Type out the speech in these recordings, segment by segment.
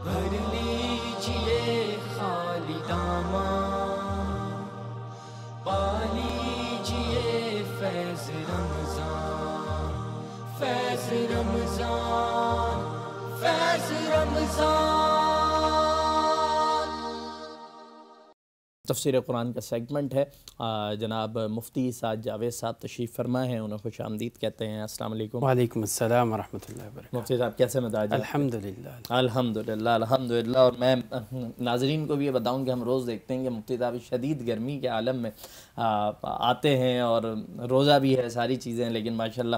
بھر لیجئے خالی داماں، پا لیجئے فیض رمضان، فیض رمضان، فیض رمضان۔ تفسیر قرآن کا سیگمنٹ ہے۔ جناب مفتی سعد جاوید صاحب تشریف فرما ہیں، انہیں خوش آمدید کہتے ہیں۔ السلام علیکم۔ وعلیکم السلام ورحمۃ اللہ وبرکاتہ۔ مفتی صاحب کیسے مزاج ہے؟ الحمدللہ الحمدللہ الحمدللہ۔ اور میں ناظرین کو بھی یہ بتاؤں کہ ہم روز دیکھتے ہیں کہ مفتی صاحب شدید گرمی کے عالم میں آتے ہیں، اور روزہ بھی ہے، ساری چیزیں، لیکن ماشاءاللہ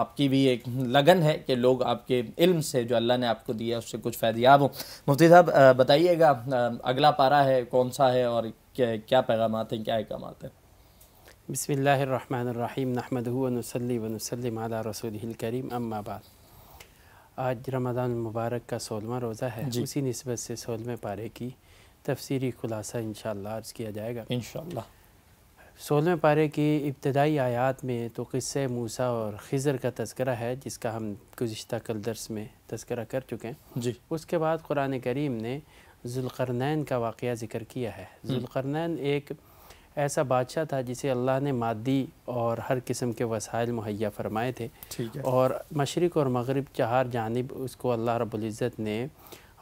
آپ کی بھی ایک لگن ہے کہ لوگ آپ کے علم سے جو اللہ نے آپ کو دیا اس سے کچھ فیضیاب ہوں۔ مفتی صاحب بتائیے گا اگلا پارہ ہے کون سا ہے اور کیا پیغامات ہیں، کیا احکامات ہیں؟ بسم اللہ الرحمن الرحیم، نحمدہ ونصلی ونسلم علی رسولہ الکریم، اما بعد۔ آج رمضان المبارک کا 16واں روزہ ہے، اسی نسبت سے 16ویں پارے کی تفسیری خلاصہ انشاءاللہ عرض کیا جائے گا۔ انشاءاللہ 16ویں پارے کی ابتدائی آیات میں تو قصہ موسیٰ اور خضر کا تذکرہ ہے، جس کا ہم گزشتہ کل درس میں تذکرہ کر چکے ہیں۔ جی۔ اس کے بعد قرآن کریم نے ذوالقرنین کا واقعہ ذکر کیا ہے۔ ذوالقرنین ایک ایسا بادشاہ تھا جسے اللہ نے مادی اور ہر قسم کے وسائل مہیا فرمائے تھے، اور مشرق اور مغرب چہار جانب اس کو اللہ رب العزت نے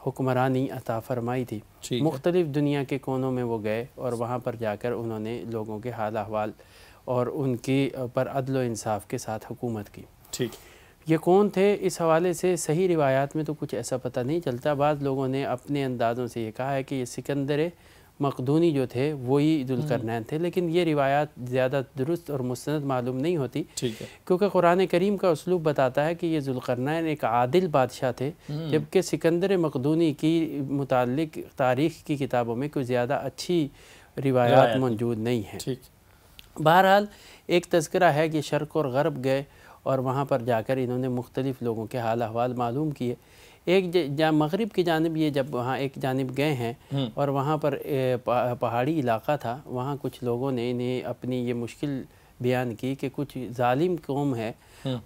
حکمرانی عطا فرمائی تھی۔ مختلف دنیا کے کونوں میں وہ گئے اور وہاں پر جا کر انہوں نے لوگوں کے حال احوال اور ان کی پر عدل و انصاف کے ساتھ حکومت کی۔ یہ کون تھے، اس حوالے سے صحیح روایات میں تو کچھ ایسا پتہ نہیں چلتا۔ بعض لوگوں نے اپنے اندازوں سے یہ کہا ہے کہ یہ سکندر مقدونی جو تھے وہی ذوالقرنین تھے، لیکن یہ روایات زیادہ درست اور مستند معلوم نہیں ہوتی، کیونکہ قرآن کریم کا اسلوب بتاتا ہے کہ یہ ذوالقرنین ایک عادل بادشاہ تھے، جبکہ سکندر مقدونی کی متعلق تاریخ کی کتابوں میں کوئی زیادہ اچھی روایات موجود نہیں ہیں۔ بہرحال ایک تذکرہ ہے کہ شرق اور غرب گئے اور وہاں پر جا کر انہوں نے مختلف لوگوں کے حال احوال معلوم کیے۔ ایک مغرب کی جانب یہ جب وہاں ایک جانب گئے ہیں اور وہاں پر پہاڑی علاقہ تھا، وہاں کچھ لوگوں نے انہیں اپنی یہ مشکل بیان کی کہ کچھ ظالم قوم ہے،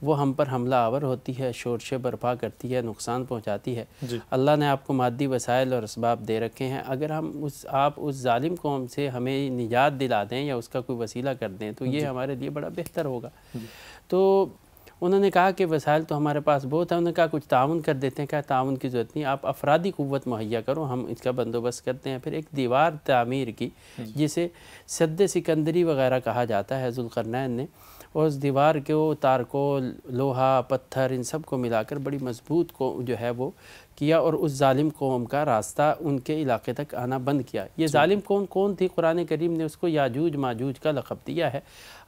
وہ ہم پر حملہ آور ہوتی ہے، شورشے برپا کرتی ہے، نقصان پہنچاتی ہے۔ اللہ نے آپ کو مادی وسائل اور اسباب دے رکھے ہیں، اگر ہم آپ اس ظالم قوم سے ہمیں نجات دلا دیں یا اس کا کوئی وسیلہ کر دیں تو یہ ہمارے لیے بڑا بہتر ہوگا۔ تو انہوں نے کہا کہ وسائل تو ہمارے پاس بہت ہے، انہوں نے کہا کچھ تعاون کر دیتے ہیں۔ کہا تعاون کی ضرورت نہیں، آپ افرادی قوت مہیا کرو، ہم اس کا بندوبست کرتے ہیں۔ پھر ایک دیوار تعمیر کی جسے سد سکندری وغیرہ کہا جاتا ہے ذوالقرنین نے، اور اس دیوار کو تارکول، لوہا، پتھر ان سب کو ملا کر بڑی مضبوط کو جو ہے وہ کیا، اور اس ظالم قوم کا راستہ ان کے علاقے تک آنا بند کیا۔ یہ ظالم قوم کون تھی؟ قرآن کریم نے اس کو یاجوج ماجوج کا لقب دیا ہے۔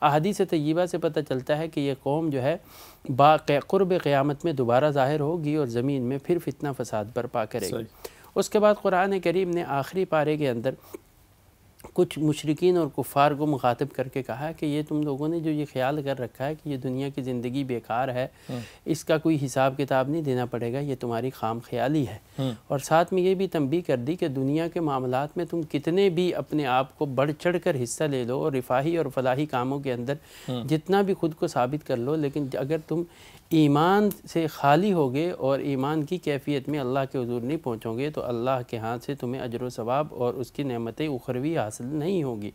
احادیث طیبہ سے پتہ چلتا ہے کہ یہ قوم جو ہے قرب قیامت میں دوبارہ ظاہر ہوگی اور زمین میں پھر فتنہ فساد برپا کرے گی۔ اس کے بعد قرآن کریم نے آخری پارے کے اندر کچھ مشرکین اور کفار کو مخاطب کر کے کہا کہ یہ تم لوگوں نے جو یہ خیال کر رکھا ہے کہ یہ دنیا کی زندگی بیکار ہے، اس کا کوئی حساب کتاب نہیں دینا پڑے گا، یہ تمہاری خام خیالی ہے۔ اور ساتھ میں یہ بھی تنبیہ کر دی کہ دنیا کے معاملات میں تم کتنے بھی اپنے آپ کو بڑھ چڑھ کر حصہ لے لو اور رفاہی اور فلاحی کاموں کے اندر جتنا بھی خود کو ثابت کر لو، لیکن اگر تم ایمان سے خالی ہوگے اور ایمان کی کیفیت میں اللہ کے حضور نہیں پہنچو گے تو اللہ کے ہاتھ سے تمہیں اجر و ثواب اور اس کی نعمتیں اخروی حاصل نہیں ہوگی۔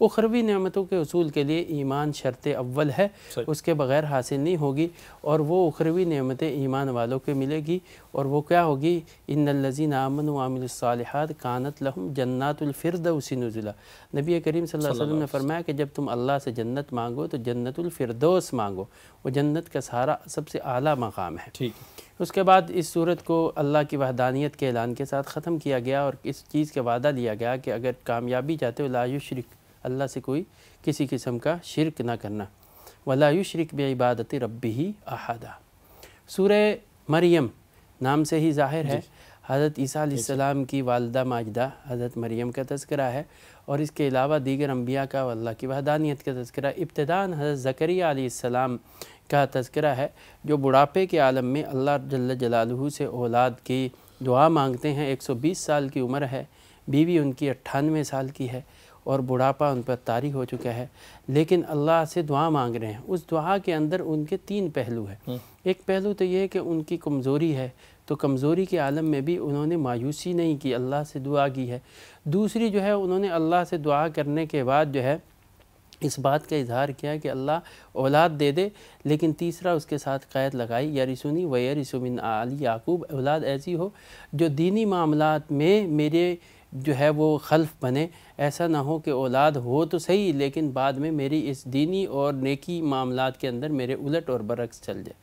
اخروی نعمتوں کے حصول کے لیے ایمان شرط اول ہے، اس کے بغیر حاصل نہیں ہوگی، اور وہ اخروی نعمتیں ایمان والوں کے ملے گی، اور وہ کیا ہوگی؟ ان الذین آمنوا وعملوا الصالحات کانت لہم جنات الفردوس نزلا۔ نبی کریم صلی اللہ علیہ وسلم نے فرمایا کہ جب تم اللہ سے جنت مانگو تو جنت الفردوس مانگو، وہ جنت کا سارا سب سے اعلیٰ مقام ہے۔ اس کے بعد اس صورت کو اللہ کی وحدانیت کے اعلان کے ساتھ ختم کیا گیا، اور اس چیز کا وعدہ لیا گیا کہ اگر کامیابی چاہتے ہو لا یشرک، اللہ سے کوئی کسی قسم کا شرک نہ کرنا، ولا یشرک بعبادت ربہ احدا۔ سورہ مریم نام سے ہی ظاہر ہے، حضرت عیسیٰ علیہ السلام کی والدہ ماجدہ حضرت مریم کا تذکرہ ہے، اور اس کے علاوہ دیگر انبیاء کا اللہ کی وحدانیت کا تذکرہ۔ ابتداءً حضرت زکریا علیہ السلام کا تذکرہ ہے، جو بڑھاپے کے عالم میں اللہ جل جلالہ سے اولاد کی دعا مانگتے ہیں۔ 120 سال کی عمر ہے، بیوی ان کی 98 سال کی ہے، اور بڑھاپا ان پر طاری ہو چکا ہے، لیکن اللہ سے دعا مانگ رہے ہیں۔ اس دعا کے اندر ان کے 3 پہلو ہیں۔ ایک پہلو تو یہ ہے کہ ان کی کمزوری ہے، تو کمزوری کے عالم میں بھی انہوں نے مایوسی نہیں کی، اللہ سے دعا کی ہے۔ دوسری جو ہے انہوں نے اللہ سے دعا کرنے کے بعد جو ہے اس بات کا اظہار کیا کہ اللہ اولاد دے دے، لیکن تیسرا اس کے ساتھ قید لگائی یرثنی و یرث من آل یعقوب، اولاد ایسی ہو جو دینی معاملات میں میرے جو ہے وہ خلف بنے، ایسا نہ ہو کہ اولاد ہو تو صحیح لیکن بعد میں میری اس دینی اور نیکی معاملات کے اندر میرے الٹ اور برعکس چل جائے۔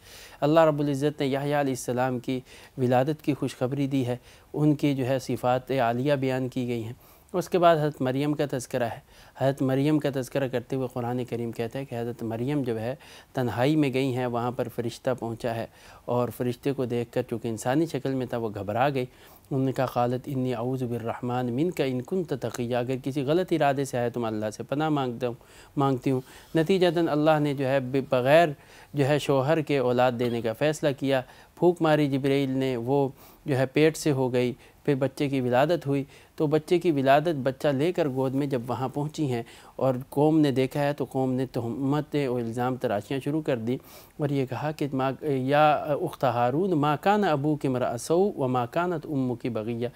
اللہ رب العزت نے یحییٰ علیہ السلام کی ولادت کی خوشخبری دی ہے، ان کی جو ہے صفات عالیہ بیان کی گئی ہیں۔ اس کے بعد حضرت مریم کا تذکرہ ہے۔ حضرت مریم کا تذکرہ کرتے ہوئے قرآن کریم کہتا ہے کہ حضرت مریم جو ہے تنہائی میں گئی ہیں، وہاں پر فرشتہ پہنچا ہے اور فرشتے کو دیکھ کر چونکہ انسانی شکل میں تھا وہ گھبرا گئی۔ انہوں نے کہا قالت انی اعوذ بالرحمن منک ان کنت تقیہ، اگر کسی غلط ارادے سے آئے تو میں اللہ سے پناہ مانگتی ہوں۔ نتیجتاً اللہ نے جو ہے بغیر جو ہے شوہر کے اولاد دینے کا فیصلہ کیا۔ پھونک ماری جبرائیل نے، وہ جو ہے پیٹ سے ہو گئی، پھر بچے کی ولادت ہوئی۔ تو بچے کی ولادت بچہ لے کر گود میں جب وہاں پہنچی ہیں اور قوم نے دیکھا ہے تو قوم نے تہمتیں اور الزام تراشیاں شروع کر دی اور یہ کہا کہ یا اخت ہارون ما کان ابوک امرأ سوء وما کانت امک بغیہ،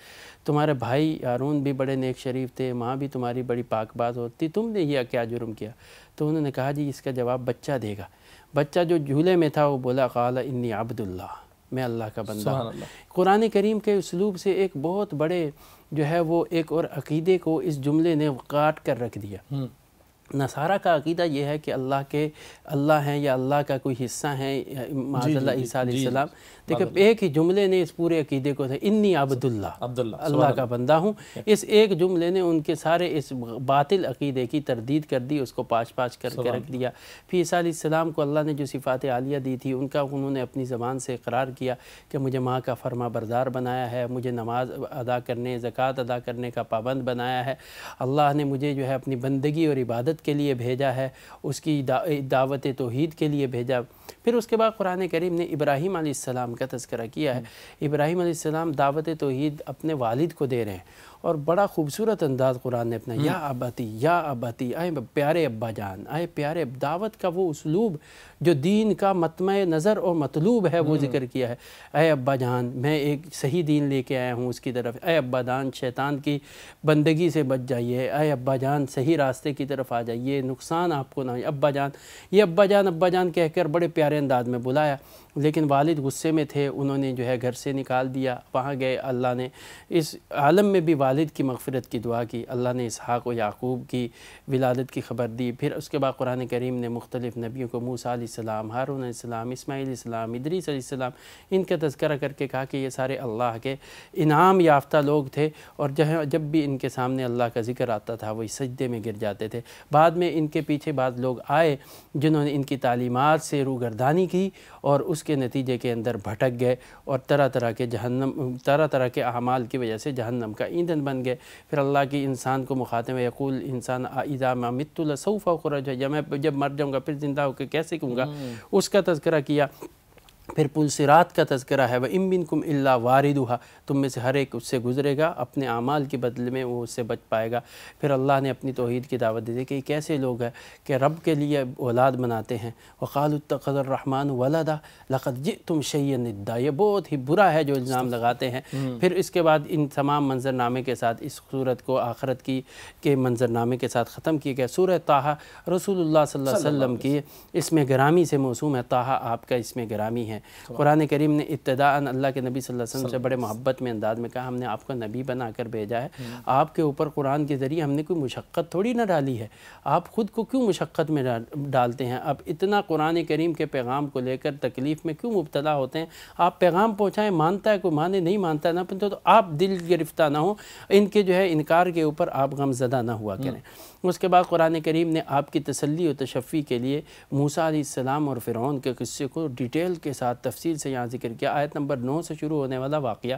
تمہارے بھائی ہارون بھی بڑے نیک شریف تھے، ماں بھی تمہاری بڑی پاک باز ہوتی، تم نے یہ کیا جرم کیا؟ تو انہوں نے کہا جی اس کا جواب بچہ دے گا۔ بچہ جو جھولے میں تھا وہ بولا قال انی عبد اللہ، میں اللہ کا بندہ ہوں۔ قرآن کریم کے اسلوب سے ایک بہت بڑے جو ہے وہ ایک اور عقیدے کو اس جملے نے کاٹ کر رکھ دیا۔ نصارہ کا عقیدہ یہ ہے کہ اللہ ہیں یا اللہ کا کوئی حصہ ہے، معاذ اللہ عیسیٰ علیہ السلام، دیکھیں ایک ہی جملے نے اس پورے عقیدے کو تھا انی عبد اللہ کا بندہ ہوں، اس ایک جملے نے ان کے سارے اس باطل عقیدے کی تردید کر دی، اس کو پاش کر کے رکھ دیا۔ پھر عیسیٰ علیہ السلام کو اللہ نے جو صفات عالیہ دی تھی ان کا انہوں نے اپنی زبان سے اقرار کیا کہ مجھے ماں کا فرما بردار بنایا ہے، مجھے نماز ادا کرنے، زکوٰۃ ادا کرنے کا پابند بنایا ہے، اللہ نے مجھے جو ہے اپنی بندگی اور عبادت کے لیے بھیجا ہے، اس کی دعوت توحید کے لیے بھیجا۔ پھر اس کے بعد قرآن کریم نے ابراہیم علیہ السلام کا تذکرہ کیا ہے۔ ابراہیم علیہ السلام دعوت توحید اپنے والد کو دے رہے ہیں اور بڑا خوبصورت انداز قرآن نے اپنا یا اباتی اے پیارے ابا جان، اے پیارے، دعوت کا وہ اسلوب جو دین کا مطمع نظر اور مطلوب ہے وہ ذکر کیا ہے۔ اے ابا جان میں ایک صحیح دین لے کے آیا ہوں اس کی طرف، اے ابا جان شیطان کی بندگی سے بچ جائیے، اے ابا جان صحیح راستے کی طرف آ جائیے، نقصان آپ کو نہ ہو۔ ابا جان، یہ ابا جان کہہ کر بڑے پیارے انداز میں بلایا، لیکن والد غصے میں تھے، انہوں نے جو ہے گھر سے نکال دیا۔ وہاں گئے، اللہ نے اس عالم میں بھی والد کی مغفرت کی دعا کی، اللہ نے اسحاق و یعقوب کی ولادت کی خبر دی۔ پھر اس کے بعد قرآن کریم نے مختلف نبیوں کو، موسیٰ علیہ السلام، ہارون علیہ السلام، اسماعیل علیہ السلام، ادریس علیہ السلام، ان کا تذکرہ کر کے کہا کہ یہ سارے اللہ کے انعام یافتہ لوگ تھے اور جب بھی ان کے سامنے اللہ کا ذکر آتا تھا وہ سجدے میں گر جاتے تھے۔ بعد میں ان کے پیچھے بعض لوگ آئے جنہوں نے ان کی تعلیمات سے روگردانی کی اور اس کے نتیجے کے اندر بھٹک گئے اور طرح طرح کے اعمال کی وجہ سے جہنم کا ایندھن بن گئے۔ پھر اللہ کی انسان کو مخاطب یقول انسان اذا ما مت لسوف اخرج، جب مر جاؤں گا پھر زندہ ہو کے کیسے کہوں گا، اس کا تذکرہ کیا۔ پھر پل صراط کا تذکرہ ہے، وَإِن مِّنكُمْ إِلَّا وَارِدُهَا، تم میں سے ہر ایک اس سے گزرے گا، اپنے اعمال کے بدلے میں وہ اس سے بچ پائے گا۔ پھر اللہ نے اپنی توحید کی دعوت دی کہ یہ کیسے لوگ ہیں کہ رب کے لیے اولاد بناتے ہیں، وَقَالُوا اتَّخَذَ الرَّحْمَنُ وَلَدًا لَقَدْ جِئْتُمْ شَيْئًا إِدًّا، یہ بہت ہی برا ہے جو الزام لگاتے ہیں۔ پھر اس کے بعد ان تمام منظرنامے کے ساتھ اس صورت کو آخرت کے منظرنامے کے ساتھ ختم کیا گیا۔ سورہ طٰہٰ رسول اللہ صلی اللہ علیہ وسلم کی اس میں گرامی سے موسوم ہے، طٰہٰ آپ کا اس میں گرامی ہے۔ قرآن کریم نے ابتداءً اللہ کے نبی صلی اللہ علیہ وسلم سے بڑے محبت میں انداز میں کہا ہم نے آپ کو نبی بنا کر بھیجا ہے، آپ کے اوپر قرآن کے ذریعے ہم نے کوئی مشقت تھوڑی نہ ڈالی ہے، آپ خود کو کیوں مشقت میں ڈالتے ہیں؟ اب اتنا قرآن کریم کے پیغام کو لے کر تکلیف میں کیوں مبتلا ہوتے ہیں؟ آپ پیغام پہنچائیں، مانتا ہے کوئی مانے، نہیں مانتا ہے نہ پہنچے تو آپ دل گرفتہ نہ ہوں، ان کے جو ہے انکار کے اوپر آپ غم زدہ نہ ہوا کریں۔ اس کے بعد قرآن کریم نے آپ کی تسلی و تشفی کے لیے موسیٰ علیہ السلام اور فرعون کے قصے کو ڈیٹیل کے ساتھ تفصیل سے یہاں ذکر کیا۔ آیت نمبر 9 سے شروع ہونے والا واقعہ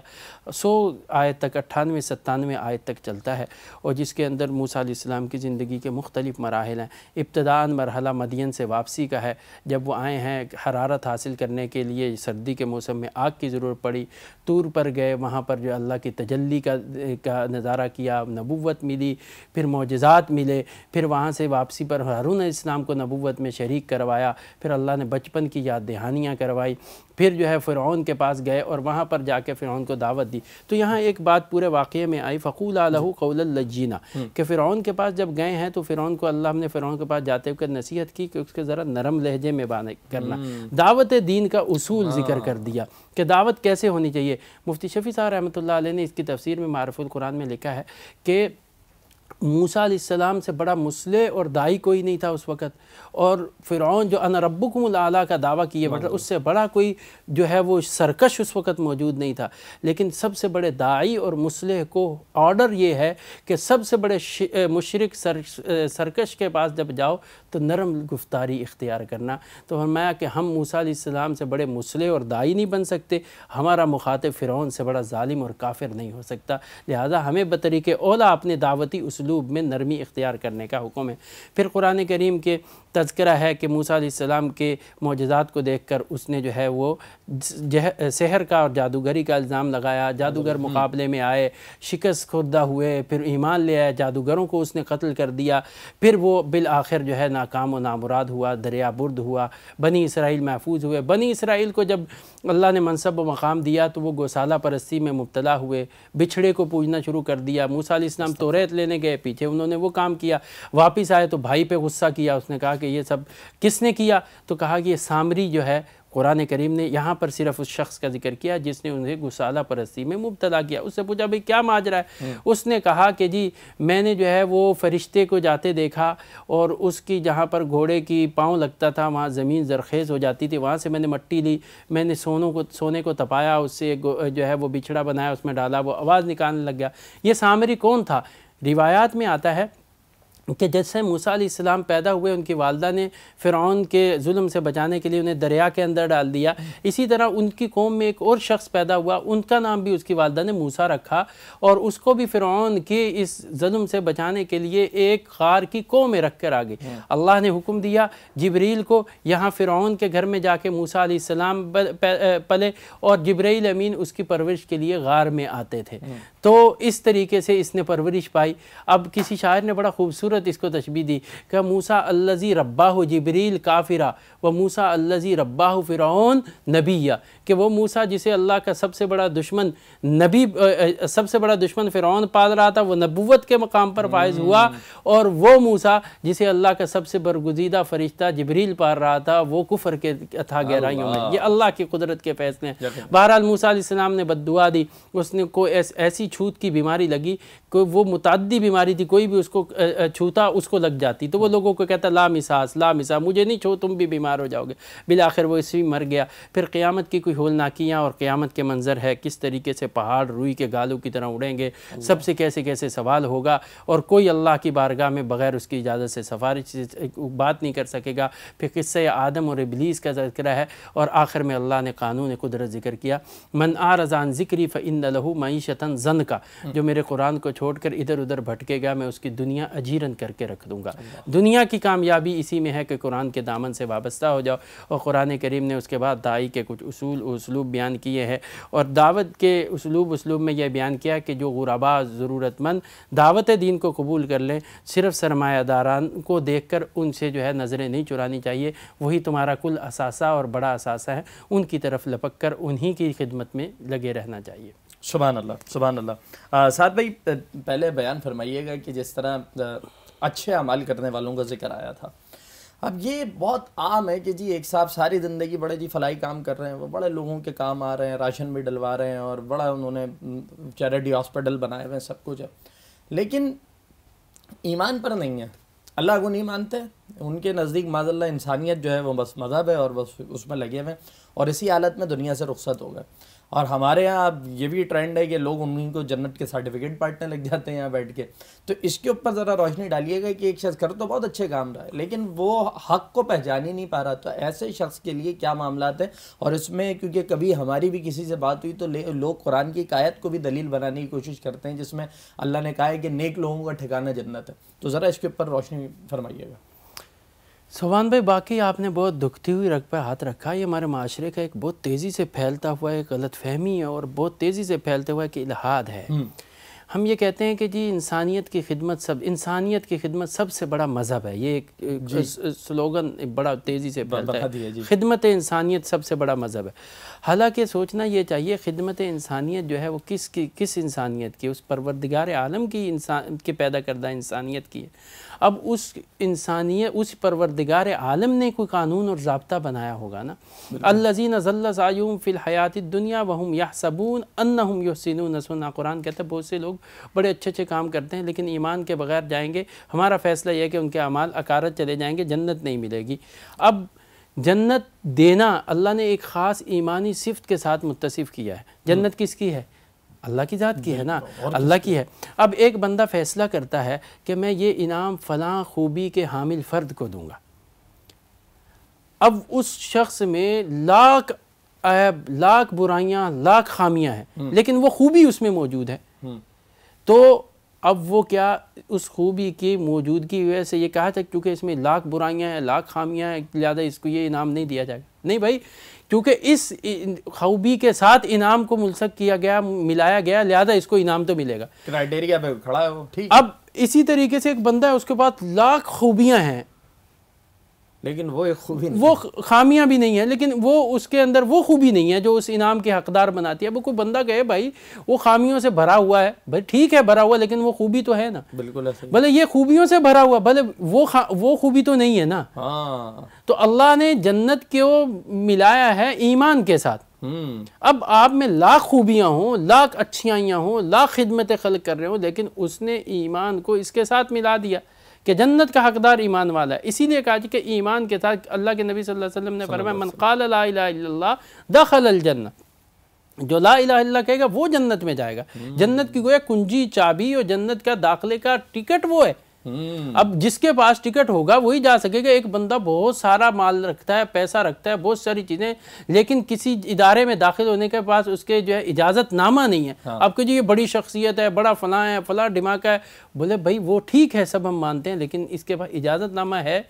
100 آیت تک 98-97 آیت تک چلتا ہے اور جس کے اندر موسیٰ علیہ السلام کی زندگی کے مختلف مراحل ہیں۔ ابتداءً مرحلہ مدین سے واپسی کا ہے، جب وہ آئے ہیں حرارت حاصل کرنے کے لیے، سردی کے موسم میں آگ کی ضرورت پڑی، طور پر گئے، وہاں پر جو اللہ کی تجلی کا نظارہ کیا، نبوت ملی، پھر معجزات ملے، پھر وہاں سے واپسی پر ہارون علیہ السلام کو نبوت میں شریک کروایا، پھر اللہ نے بچپن کی یاد دہانیاں کروائی، پھر جو ہے فرعون کے پاس گئے اور وہاں پر جا کے فرعون کو دعوت دی. تو یہاں ایک بات پورے واقعے میں آئی فقولا لہ قولا لینا کہ فرعون کے پاس جب گئے ہیں تو فرعون کو اللہ نے فرعون کے پاس جاتے ہوئے نصیحت کی کہ اس کے ذرا نرم لہجے میں بات کرنا. دعوت دین کا اصول ذکر کر دیا کہ دعوت کیسے ہونی چاہیے. مفتی شفیع صاحب رحمۃ اللہ علیہ نے اس کی تفسیر میں معارف القرآن میں لکھا ہے کہ موسیٰ علیہ السلام سے بڑا مصلح اور داعی کوئی نہیں تھا اس وقت, اور فرعون جو انا ربکم الاعلیٰ کا دعویٰ کیے بیٹھا اس سے بڑا کوئی جو ہے وہ سرکش اس وقت موجود نہیں تھا. لیکن سب سے بڑے داعی اور مصلح کو آرڈر یہ ہے کہ سب سے بڑے مشرک سرکش کے پاس جب جاؤ تو نرم گفتاری اختیار کرنا. تو فرمایا کہ ہم موسیٰ علیہ السلام سے بڑے مصلح اور داعی نہیں بن سکتے, ہمارا مخاطب فرعون سے بڑا ظالم اور کافر نہیں ہو سکتا, لہذا ہمیں بطریق اولا اپنے دعوتی اسلوب میں نرمی اختیار کرنے کا حکم ہے. پھر قرآن کریم کے تذکرہ ہے کہ موسیٰ علیہ السلام کے معجزات کو دیکھ کر اس نے جو ہے وہ سحر کا اور جادوگری کا الزام لگایا. جادوگر مقابلے میں آئے, شکست خوردہ ہوئے, پھر ایمان لے آئے, جادوگروں کو اس نے قتل کر دیا. پھر وہ بالآخر جو ہے ناکام و نامراد ہوا, دریا برد ہوا, بنی اسرائیل محفوظ ہوئے. بنی اسرائیل کو جب اللہ نے منصب و مقام دیا تو وہ گوسالہ پرستی میں مبتلا ہوئے, بچھڑے کو پوجنا شروع کر دیا. موسیٰ علیہ السلام توریت لینے گئے, پیچھے انہوں نے وہ کام کیا. واپس آئے تو بھائی پہ غصہ کیا, اس نے کہا کہ یہ سب کس نے کیا؟ تو کہا کہ یہ سامری جو ہے, قرآن کریم نے یہاں پر صرف اس شخص کا ذکر کیا جس نے انہیں گوسالہ پرستی میں مبتلا کیا. اس سے پوچھا بھئی کیا ماجرا ہے؟ اس نے کہا کہ جی میں نے جو ہے وہ فرشتے کو جاتے دیکھا اور اس کی جہاں پر گھوڑے کی پاؤں لگتا تھا وہاں زمین زرخیز ہو جاتی تھی, وہاں سے میں نے مٹی لی, میں نے سونے کو تپایا, اس سے جو ہے وہ بچھڑا بنایا, اس میں ڈالا, وہ آواز نکالنے لگ گیا. یہ سامری کون تھا؟ روایات میں آتا ہے کہ جیسے موسیٰ علیہ السلام پیدا ہوئے ان کی والدہ نے فرعون کے ظلم سے بچانے کے لیے انہیں دریا کے اندر ڈال دیا, اسی طرح ان کی قوم میں ایک اور شخص پیدا ہوا, ان کا نام بھی اس کی والدہ نے موسیٰ رکھا, اور اس کو بھی فرعون کے اس ظلم سے بچانے کے لیے ایک غار کی قوم میں رکھ کر آ گئی. اللہ نے حکم دیا جبریل کو یہاں فرعون کے گھر میں جا کے موسیٰ علیہ السلام پلے, اور جبرائیل امین اس کی پرورش کے لیے غار میں آتے تھے. تو اس طریقے سے اس نے پرورش پائی. اب کسی شاعر نے بڑا خوبصورت اس کو تشبیہ دی کہ موسیٰ الذی رباہ جبریل کافرا و موسیٰ الذی رباہ فرعون نبیہ, کہ وہ موسیٰ جسے اللہ کا سب سے بڑا دشمن فرعون پال رہا تھا وہ نبوت کے مقام پر فائز ہوا, اور وہ موسیٰ جسے اللہ کا سب سے برگزیدہ فرشتہ جبریل پال رہا تھا وہ کفر کے اتھا گہرائیوں میں. یہ اللہ کی قدرت کے فیصلے ہیں. بہرحال موسیٰ علیہ السلام نے بد دعا دی, اس نے کو ایسی چھوت کی بیماری لگی کہ وہ متعدی بیماری تھی, کوئی بھی اس کو چھوتا اس کو لگ جاتی, تو وہ لوگوں کو کہتا لا مساس مجھے نہیں چھو تم بھی بیمار ہو جاؤ گے. بالآخر وہ اسی مر گیا. پھر قیامت کی کوئی ہولناکیاں اور قیامت کے منظر ہے, کس طریقے سے پہاڑ روئی کے گالوں کی طرح اڑیں گے, سب سے کیسے کیسے سوال ہوگا, اور کوئی اللہ کی بارگاہ میں بغیر اس کی اجازت سے سفارش بات نہیں کر سکے گا. پھر قصہ آدم اور ابلیس کا ذکر ہے, اور آخر میں اللہ نے قانون قدرت ذکر کیا, من اعرض عن ذکری فإن لہ معیشۃ ضنکا, جو میرے قرآن کو چھوڑ کر ادھر ادھر بھٹکے گا میں اس کی دنیا اجیرن کر کے رکھ دوں گا. دنیا کی کامیابی اسی میں ہے کہ قرآن کے دامن سے وابستہ ہو جاؤ. اور قرآن کریم نے اس کے بعد داعی کے کچھ اصول و اسلوب بیان کیے ہیں, اور دعوت کے اسلوب میں یہ بیان کیا کہ جو غربا ضرورت مند دعوت دین کو قبول کر لیں, صرف سرمایہ داران کو دیکھ کر ان سے جو ہے نظریں نہیں چرانی چاہیے, وہی تمہارا کل اثاثہ اور بڑا اثاثہ ہے, ان کی طرف لپک کر انہی کی خدمت میں لگے رہنا چاہیے. سبحان اللہ سبحان اللہ. سعد بھائی پہلے بیان فرمائیے گا کہ جس طرح اچھے اعمال کرنے والوں کا ذکر آیا تھا, اب یہ بہت عام ہے کہ جی ایک صاحب ساری زندگی بڑے جی فلاحی کام کر رہے ہیں, وہ بڑے لوگوں کے کام آ رہے ہیں, راشن بھی ڈلوا رہے ہیں, اور بڑا انہوں نے چیریٹی ہاسپٹل بنائے ہوئے ہیں, سب کچھ ہے, لیکن ایمان پر نہیں ہے, اللہ کو نہیں مانتے. ان کے نزدیک معاذ اللہ انسانیت جو ہے وہ بس مذہب ہے, اور بس اس میں لگے ہوئے ہیں, اور اسی حالت میں دنیا سے رخصت ہو گئے. اور ہمارے یہاں اب یہ بھی ٹرینڈ ہے کہ لوگ انہیں کو جنت کے سرٹیفکیٹ بانٹنے لگ جاتے ہیں یہاں بیٹھ کے. تو اس کے اوپر ذرا روشنی ڈالیے گا کہ ایک شخص کر تو بہت اچھے کام رہا ہے, لیکن وہ حق کو پہچان ہی نہیں پا رہا, تو ایسے شخص کے لیے کیا معاملات ہیں. اور اس میں کیونکہ کبھی ہماری بھی کسی سے بات ہوئی تو لوگ قرآن کی ایک آیت کو بھی دلیل بنانے کی کوشش کرتے ہیں جس میں اللہ نے کہا ہے کہ نیک لوگوں کا ٹھکانہ جنت ہے. تو ذرا اس کے اوپر روشنی فرمائیے گا. سبحان بھائی, باقی آپ نے بہت دکھتی ہوئی رگ پہ ہاتھ رکھا. یہ ہمارے معاشرے کا ایک بہت تیزی سے پھیلتا ہوا ایک غلط فہمی ہے, اور بہت تیزی سے پھیلتے ہوا کہ الہاد ہے. ہم یہ کہتے ہیں کہ جی انسانیت کی خدمت سب سے بڑا مذہب ہے، یہ ایک سلوگن بڑا تیزی سے پھیلتا ہے، خدمت انسانیت سب سے بڑا مذہب ہے۔ حالانکہ سوچنا یہ چاہیے خدمت انسانیت جو ہے وہ کس انسانیت کی، اس پروردگار عالم کی، انسان کے پیدا کردہ انسانیت کی ہے۔ اب اس پروردگار عالم نے کوئی قانون اور ضابطہ بنایا ہوگا نا۔ الذین ضل سعیہم فی الحیات الدنیا وہم یحسبون انہم یحسنون صنعا، قرآن کہتا ہے بہت سے لوگ بڑے اچھے کام کرتے ہیں لیکن ایمان کے بغیر جائیں گے، ہمارا فیصلہ یہ ہے کہ ان کے اعمال اکارت چلے جائیں گے، جنت نہیں ملے گی۔ اب جنت دینا اللہ نے ایک خاص ایمانی صفت کے ساتھ متصف کیا ہے۔ جنت کس کی ہے؟ اللہ کی ذات کی ہے نا، اللہ کی ہے۔ اب ایک بندہ فیصلہ کرتا ہے کہ میں یہ انعام فلاں خوبی کے حامل فرد کو دوں گا، اب اس شخص میں لاکھ عیب، لاکھ برائیاں، لاکھ خامیاں ہیں لیکن وہ خوبی اس میں موجود ہے، تو اب وہ کیا اس خوبی کی موجودگی کی وجہ سے یہ کہا جائے کیونکہ اس میں لاکھ برائیاں ہیں، لاکھ خامیاں ہیں، لہٰذا اس کو یہ انعام نہیں دیا جائے گا؟ نہیں بھائی، کیونکہ اس خوبی کے ساتھ انعام کو ملصق کیا گیا، ملایا گیا، لہذا اس کو انعام تو ملے گا، کرائٹیریا پہ کھڑا ہے وہ، ٹھیک۔ اب اسی طریقے سے ایک بندہ ہے، اس کے پاس لاکھ خوبیاں ہیں لیکن وہ ایک خوبی نہیں، وہ خامیاں بھی نہیں ہیں، لیکن وہ اس کے اندر وہ خوبی نہیں ہے جو اس انعام کے حقدار بناتی ہے۔ اب کوئی بندہ کہے بھائی وہ خامیوں سے بھرا ہوا ہے، بھائی ٹھیک ہے بھرا ہوا، لیکن وہ خوبی تو ہے نا، بالکل ایسے، بھلے یہ خوبیوں سے بھرا ہوا، بھلے وہ خوبی تو نہیں ہے نا۔ ہاں، تو اللہ نے جنت کو ملایا ہے ایمان کے ساتھ۔ اب آپ میں لاکھ خوبیاں ہوں، لاکھ اچھائیاں ہوں، لاکھ خدمت خلق کر رہے ہوں، لیکن اس نے ایمان کو اس کے ساتھ ملا دیا کہ جنت کا حقدار ایمان والا ہے۔ اسی لیے کہا کہ ایمان کے ساتھ اللہ کے نبی صلی اللہ علیہ وسلم نے فرمایا من قال لا الہ الا اللہ دخل الجنہ، جو لا الہ الا اللہ کہے گا وہ جنت میں جائے گا۔ جنت کی گویا کنجی، چابی اور جنت کا داخلے کا ٹکٹ وہ ہے۔ اب جس کے پاس ٹکٹ ہوگا وہی جا سکے گا۔ ایک بندہ بہت سارا مال رکھتا ہے، پیسہ رکھتا ہے، بہت ساری چیزیں، لیکن کسی ادارے میں داخل ہونے کے پاس اس کے جو ہے اجازت نامہ نہیں ہے، اب کہ جو یہ بڑی شخصیت ہے، بڑا فلاں ہے، فلاں دھماکہ ہے، بولے بھائی وہ ٹھیک ہے سب ہم مانتے ہیں، لیکن اس کے پاس اجازت نامہ ہے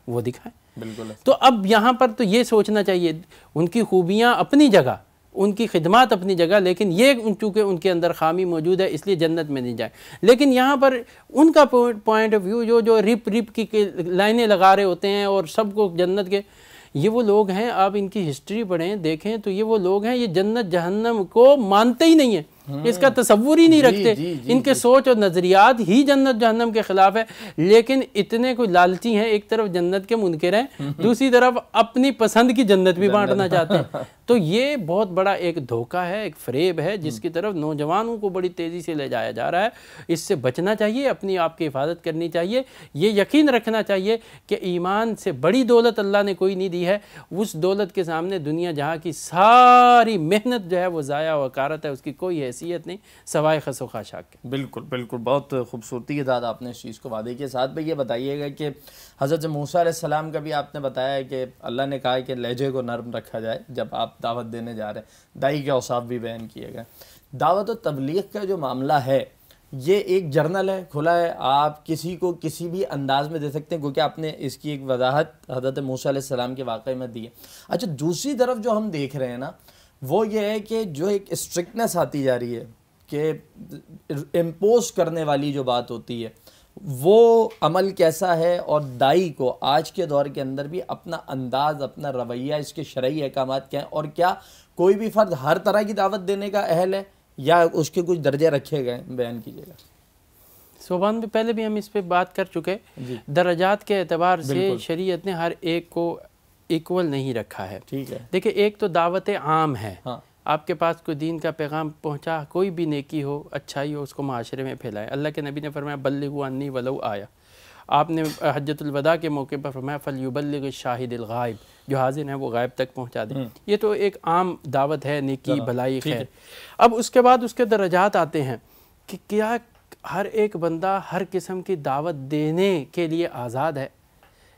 وہ دکھائیں۔ بالکل۔ تو اب یہاں پر تو یہ سوچنا چاہیے ان کی خوبیاں اپنی جگہ، ان کی خدمات اپنی جگہ، لیکن یہ چونکہ ان کے اندر خامی موجود ہے اس لیے جنت میں نہیں جائے۔ لیکن یہاں پر ان کا پوائنٹ آف ویو جو رپ کی لائنیں لگا رہے ہوتے ہیں اور سب کو جنت کے، یہ وہ لوگ ہیں، آپ ان کی ہسٹری پڑھیں دیکھیں تو یہ وہ لوگ ہیں، یہ جنت جہنم کو مانتے ہی نہیں ہیں، اس کا تصور ہی نہیں رکھتے، ان کے سوچ اور نظریات ہی جنت جہنم کے خلاف ہے، لیکن اتنے کوئی لالچی ہیں، ایک طرف جنت کے منکر ہیں، دوسری طرف اپنی پسند کی جنت بھی بانٹنا چاہتے ہیں۔ تو یہ بہت بڑا ایک دھوکہ ہے، ایک فریب ہے جس کی طرف نوجوانوں کو بڑی تیزی سے لے جایا جا رہا ہے۔ اس سے بچنا چاہیے، اپنی آپ کی حفاظت کرنی چاہیے، یہ یقین رکھنا چاہیے کہ ایمان سے بڑی دولت اللہ نے کوئی نہیں دی ہے، اس دولت کے سامنے دنیا جہاں کی ساری محنت جو ہے وہ ضائع و اکارت ہے، اس کی کوئی حیثیت نہیں سوائے خس و خاشاک کے۔ بالکل بالکل، بہت خوبصورتی کے ساتھ آپ نے اس چیز کو وعدے کے ساتھ بھی یہ بتائیے گا کہ حضرت موسیٰ علیہ السلام کا بھی آپ نے بتایا ہے کہ اللہ نے کہا کہ لہجے کو نرم رکھا جائے جب آپ دعوت دینے جا رہے ہیں، داعی کے اوصاف بھی بیان کیے گئے۔ دعوت و تبلیغ کا جو معاملہ ہے یہ ایک جرنل ہے، کھلا ہے، آپ کسی کو کسی بھی انداز میں دے سکتے ہیں، کیونکہ آپ نے اس کی ایک وضاحت حضرت موسیٰ علیہ السلام کے واقعے میں دی ہے۔ اچھا، دوسری طرف جو ہم دیکھ رہے ہیں نا وہ یہ ہے کہ جو ایک اسٹرکٹنس آتی جا رہی ہے کہ امپوز کرنے والی جو بات ہوتی ہے وہ عمل کیسا ہے، اور داعی کو آج کے دور کے اندر بھی اپنا انداز، اپنا رویہ، اس کے شرعی احکامات کیا ہیں، اور کیا کوئی بھی فرد ہر طرح کی دعوت دینے کا اہل ہے یا اس کے کچھ درجے رکھے گئے، بیان کیجیے گا۔ صوبان بھی پہلے بھی ہم اس پہ بات کر چکے، درجات کے اعتبار سے شریعت نے ہر ایک کو ایکول نہیں رکھا ہے۔ ٹھیک ہے، دیکھیں ایک تو دعوت عام ہے، آپ کے پاس کوئی دین کا پیغام پہنچا، کوئی بھی نیکی ہو، اچھائی ہو، اس کو معاشرے میں پھیلائے۔ اللہ کے نبی نے فرمایا بلغوا انی ولو آیا، آپ نے حجۃ الوداع کے موقع پر فرمایا فلیبلغ الشاہد الغائب، جو حاضر ہیں وہ غائب تک پہنچا دیں۔ یہ تو ایک عام دعوت ہے، نیکی، بھلائی، خیر۔ اب اس کے بعد اس کے درجات آتے ہیں کہ کیا ہر ایک بندہ ہر قسم کی دعوت دینے کے لیے آزاد ہے،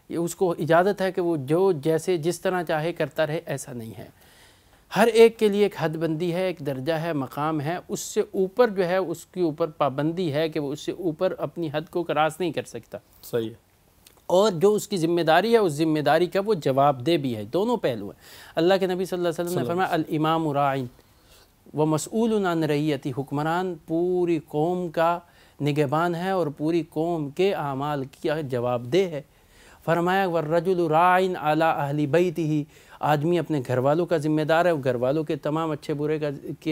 یہ اس کو اجازت ہے کہ وہ جو جیسے جس طرح چاہے کرتا رہے؟ ایسا نہیں ہے۔ ہر ایک کے لیے ایک حد بندی ہے، ایک درجہ ہے، مقام ہے، اس سے اوپر جو ہے اس کے اوپر پابندی ہے کہ وہ اس سے اوپر اپنی حد کو کراس نہیں کر سکتا۔ صحیح ہے۔ اور جو اس کی ذمہ داری ہے اس ذمہ داری کا وہ جواب دہ بھی ہے، دونوں پہلو ہیں۔ اللہ کے نبی صلی اللہ علیہ وسلم نے فرمایا الامام راعٍ، وہ مسئول عن رعیتی، حکمران پوری قوم کا نگہبان ہے اور پوری قوم کے اعمال کی جواب دہ ہے۔ فرمایا والرجل راعٍ علی اہل بیتہ، آدمی اپنے گھر والوں کا ذمہ دار ہے، گھر والوں کے تمام اچھے برے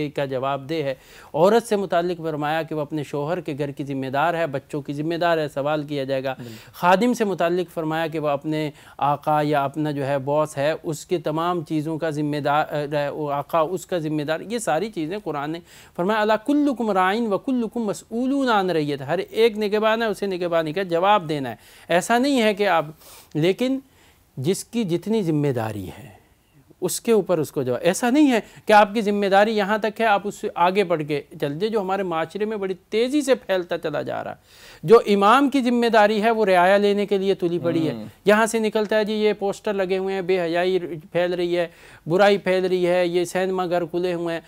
کا جواب دہ ہے۔ عورت سے متعلق فرمایا کہ وہ اپنے شوہر کے گھر کی ذمہ دار ہے، بچوں کی ذمہ دار ہے، سوال کیا جائے گا۔ خادم سے متعلق فرمایا کہ وہ اپنے آقا یا اپنا جو ہے باس ہے اس کے تمام چیزوں کا ذمہ دار ہے، آقا اس کا ذمہ دار۔ یہ ساری چیزیں قرآن نے فرمایا الا کلکم راعٍ وکلکم مسئولون عن رعیتہ، ہر ایک نگہبان ہے، اسے نگہبانی کا جواب دینا ہے۔ ایسا نہیں ہے کہ آپ، لیکن جس کی جتنی ذمہ داری ہے اس کے اوپر اس کو جواب، ایسا نہیں ہے کہ آپ کی ذمہ داری یہاں تک ہے آپ اس سے آگے بڑھ کے چل دیں، جو ہمارے معاشرے میں بڑی تیزی سے پھیلتا چلا جا رہا ہے۔ جو امام کی ذمہ داری ہے وہ رعایا لینے کے لیے تلی پڑی ہے، یہاں سے نکلتا ہے جی یہ پوسٹر لگے ہوئے ہیں، بے حیائی پھیل رہی ہے، برائی پھیل رہی ہے، یہ سینما گھر کھلے ہوئے ہیں۔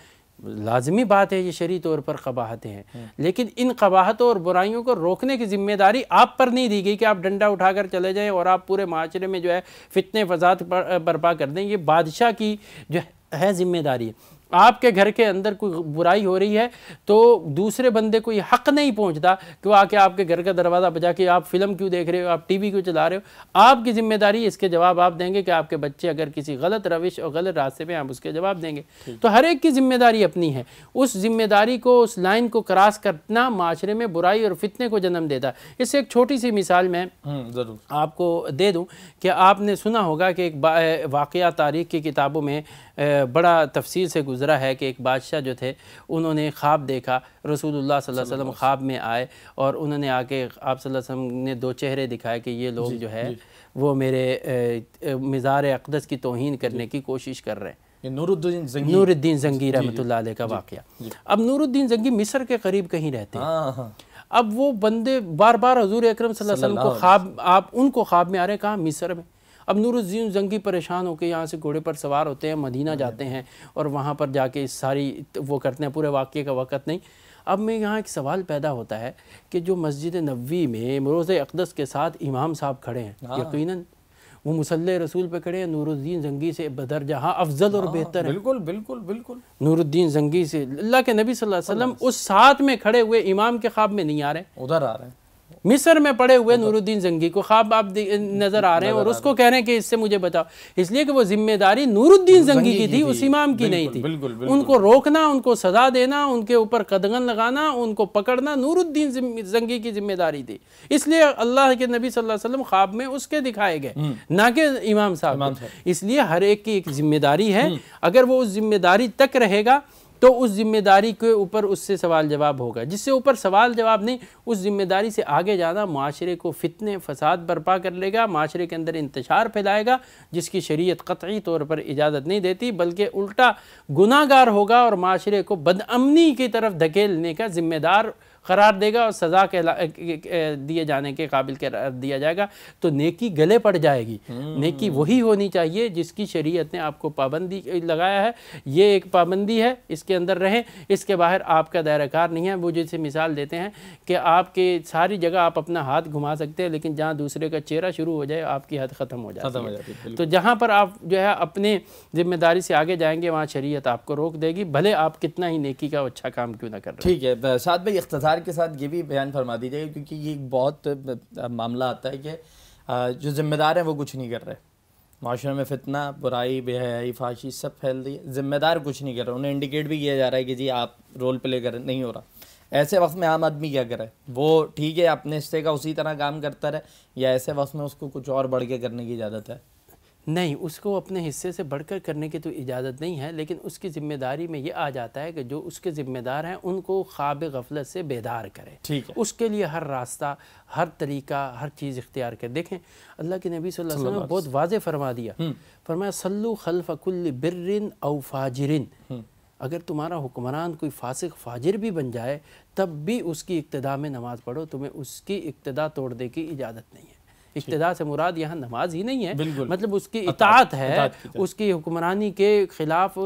لازمی بات ہے یہ شرعی طور پر قباحتیں ہیں، لیکن ان قباحتوں اور برائیوں کو روکنے کی ذمہ داری آپ پر نہیں دی گئی کہ آپ ڈنڈا اٹھا کر چلے جائیں اور آپ پورے معاشرے میں جو ہے فتنے فساد برپا کر دیں۔ یہ بادشاہ کی جو ہے ذمہ داری ہے۔ آپ کے گھر کے اندر کوئی برائی ہو رہی ہے تو دوسرے بندے کو یہ حق نہیں پہنچتا کہ وہ آ کے آپ کے گھر کا دروازہ بجا کے آپ فلم کیوں دیکھ رہے ہو، آپ ٹی وی کیوں چلا رہے ہو۔ آپ کی ذمہ داری، اس کے جواب آپ دیں گے کہ آپ کے بچے اگر کسی غلط روش اور غلط راستے پہ آپ اس کے جواب دیں گے۔ تو ہر ایک کی ذمہ داری اپنی ہے، اس ذمہ داری کو، اس لائن کو کراس کرنا معاشرے میں برائی اور فتنے کو جنم دیتا ہے۔ اس سے ایک چھوٹی سی مثال میں ضرور آپ کو دے دوں کہ آپ نے سنا ہوگا کہ ایک واقعہ تاریخ کی کتابوں میں بڑا تفصیل سے گزرا ہے کہ ایک بادشاہ جو تھے انہوں نے خواب دیکھا، رسول اللہ صلی اللہ علیہ وسلم خواب میں آئے اور انہوں نے آ کے آپ صلی اللہ علیہ وسلم نے دو چہرے دکھائے کہ یہ لوگ جو ہے وہ میرے مزار اقدس کی توہین کرنے کی کوشش کر رہے ہیں۔ نور الدین زنگی رحمۃ اللہ علیہ کا واقعہ۔ اب نور الدین زنگی مصر کے قریب کہیں رہتے ہیں۔ اب وہ بندے بار بار حضور اکرم صلی اللہ علیہ وسلم کو خواب، ان کو خواب میں آ رہے ہیں، کہاں؟ مصر میں۔ اب نور الدین زنگی پریشان ہو کے یہاں سے گھوڑے پر سوار ہوتے ہیں، مدینہ جاتے ہیں اور وہاں پر جا کے ساری وہ کرتے ہیں، پورے واقعے کا وقت نہیں۔ اب میں یہاں ایک سوال پیدا ہوتا ہے کہ جو مسجد نبوی میں روضہ اقدس کے ساتھ امام صاحب کھڑے ہیں، یقیناً وہ مصلی رسول پہ کھڑے ہیں، نور الدین زنگی سے بدر جہاں افضل اور بہتر ہے۔ بالکل بالکل بالکل، نور الدین زنگی سے اللہ کے نبی صلی اللہ علیہ وسلم اس ساتھ میں کھڑے ہوئے امام کے خواب میں نہیں آ رہے، ادھر آ رہے ہیں، مصر میں پڑے ہوئے نور الدین زنگی کو خواب آپ نظر آ رہے ہیں اور اس کو کہہ رہے ہیں کہ اس سے مجھے بچاؤ، اس لیے کہ وہ ذمہ داری نور الدین زنگی کی تھی، اس امام کی نہیں تھی۔ ان کو روکنا، ان کو سزا دینا، ان کے اوپر قدغن لگانا، ان کو پکڑنا نور الدین زنگی کی ذمہ داری تھی۔ اس لیے اللہ کے نبی صلی اللہ علیہ وسلم خواب میں اس کے دکھائے گئے، نہ کہ امام صاحب۔ اس لیے ہر ایک کی ایک ذمہ داری ہے، اگر وہ اس ذمہ داری تک رہے گا تو اس ذمہ داری کے اوپر اس سے سوال جواب ہوگا۔ جس سے اوپر سوال جواب نہیں، اس ذمہ داری سے آگے جانا معاشرے کو فتنے فساد برپا کر لے گا، معاشرے کے اندر انتشار پھیلائے گا، جس کی شریعت قطعی طور پر اجازت نہیں دیتی، بلکہ الٹا گناہ گار ہوگا اور معاشرے کو بدامنی کی طرف دھکیلنے کا ذمہ دار قرار دے گا اور سزا دیے جانے کے قابل قرار دیا جائے گا، تو نیکی گلے پڑ جائے گی۔ نیکی وہی ہونی چاہیے جس کی شریعت نے آپ کو پابندی لگایا ہے، یہ ایک پابندی ہے، اس کے اندر رہیں، اس کے باہر آپ کا دائرہ کار نہیں ہے۔ وہ جیسے مثال دیتے ہیں کہ آپ کے ساری جگہ آپ اپنا ہاتھ گھما سکتے ہیں، لیکن جہاں دوسرے کا چہرہ شروع ہو جائے آپ کی حد ختم ہو جاتی ہے۔ تو جہاں پر آپ جو ہے اپنے ذمہ داری سے آگے جائیں گے وہاں شریعت آپ کو روک دے گی، بھلے آپ کتنا ہی نیکی کا اچھا کام کیوں نہ کر رہے۔ ٹھیک ہے سعد بھائی، اختصار کے ساتھ یہ بھی بیان فرما دیجیے گا، کیونکہ یہ بہت معاملہ آتا ہے کہ جو ذمہ دار ہیں وہ کچھ نہیں کر رہے، معاشرے میں فتنہ، برائی، بے حیائی، فحاشی سب پھیل رہی ہے، ذمہ دار کچھ نہیں کر رہے، انہیں انڈیکیٹ بھی کیا جا رہا ہے کہ جی آپ رول پلے کر نہیں ہو رہا۔ ایسے وقت میں عام آدمی کیا کرے؟ وہ ٹھیک ہے اپنے حصے کا اسی طرح کام کرتا رہے، یا ایسے وقت میں اس کو کچھ اور بڑھ کے کرنے کی اجازت ہے؟ نہیں، اس کو اپنے حصے سے بڑھ کر کرنے کی تو اجازت نہیں ہے، لیکن اس کی ذمہ داری میں یہ آ جاتا ہے کہ جو اس کے ذمہ دار ہیں ان کو خواب غفلت سے بیدار کرے۔ ٹھیک ہے، اس کے لیے ہر راستہ، ہر طریقہ، ہر چیز اختیار کرے۔ دیکھیں اللہ کے نبی صلی اللہ علیہ وسلم نے بہت واضح فرما دیا، فرمایا صلو خلف کل بر او فاجر، اگر تمہارا حکمران کوئی فاسق فاجر بھی بن جائے تب بھی اس کی اقتداء میں نماز پڑھو، تمہیں اس کی اقتداء توڑنے کی اجازت نہیں ہے۔ اقتداء سے مراد یہاں نماز ہی نہیں ہے، مطلب اس کی اطاعت ہے، اس کی حکمرانی کے خلاف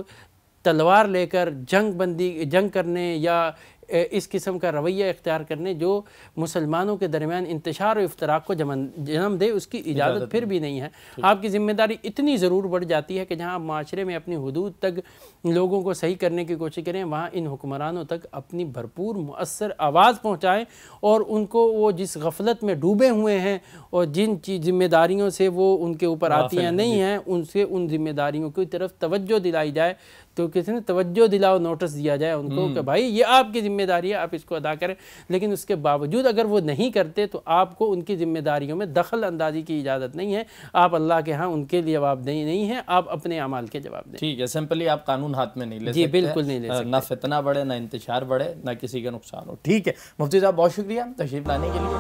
تلوار لے کر جنگ کرنے یا اس قسم کا رویہ اختیار کرنے جو مسلمانوں کے درمیان انتشار و افتراق کو جنم دے، اس کی اجازت پھر بھی نہیں ہے۔ آپ کی ذمہ داری اتنی ضرور بڑھ جاتی ہے کہ جہاں آپ معاشرے میں اپنی حدود تک لوگوں کو صحیح کرنے کی کوشش کریں، وہاں ان حکمرانوں تک اپنی بھرپور مؤثر آواز پہنچائیں، اور ان کو وہ جس غفلت میں ڈوبے ہوئے ہیں اور جن ذمہ داریوں سے وہ ان کے اوپر آتی ہیں نہیں ہیں، ان سے ان ذمہ داریوں کی طرف توجہ دلائی جائے۔ تو کسی نے توجہ دلاؤ نوٹس دیا جائے ان کو کہ بھائی یہ آپ کی ذمہ داری ہے، آپ اس کو ادا کریں۔ لیکن اس کے باوجود اگر وہ نہیں کرتے تو آپ کو ان کی ذمہ داریوں میں دخل اندازی کی اجازت نہیں ہے۔ آپ اللہ کے ہاں ان کے لیے جوابدہ نہیں ہیں، آپ اپنے اعمال کے جواب دیں۔ ٹھیک ہے، سمپلی آپ قانون ہاتھ میں نہیں لے سکتے۔ جی بالکل نہیں لے سکتے، نہ فتنہ بڑھے، نہ انتشار بڑھے، نہ کسی کا نقصان ہو۔ ٹھیک ہے مفتی صاحب، بہت شکریہ تشریف لانے کے لیے۔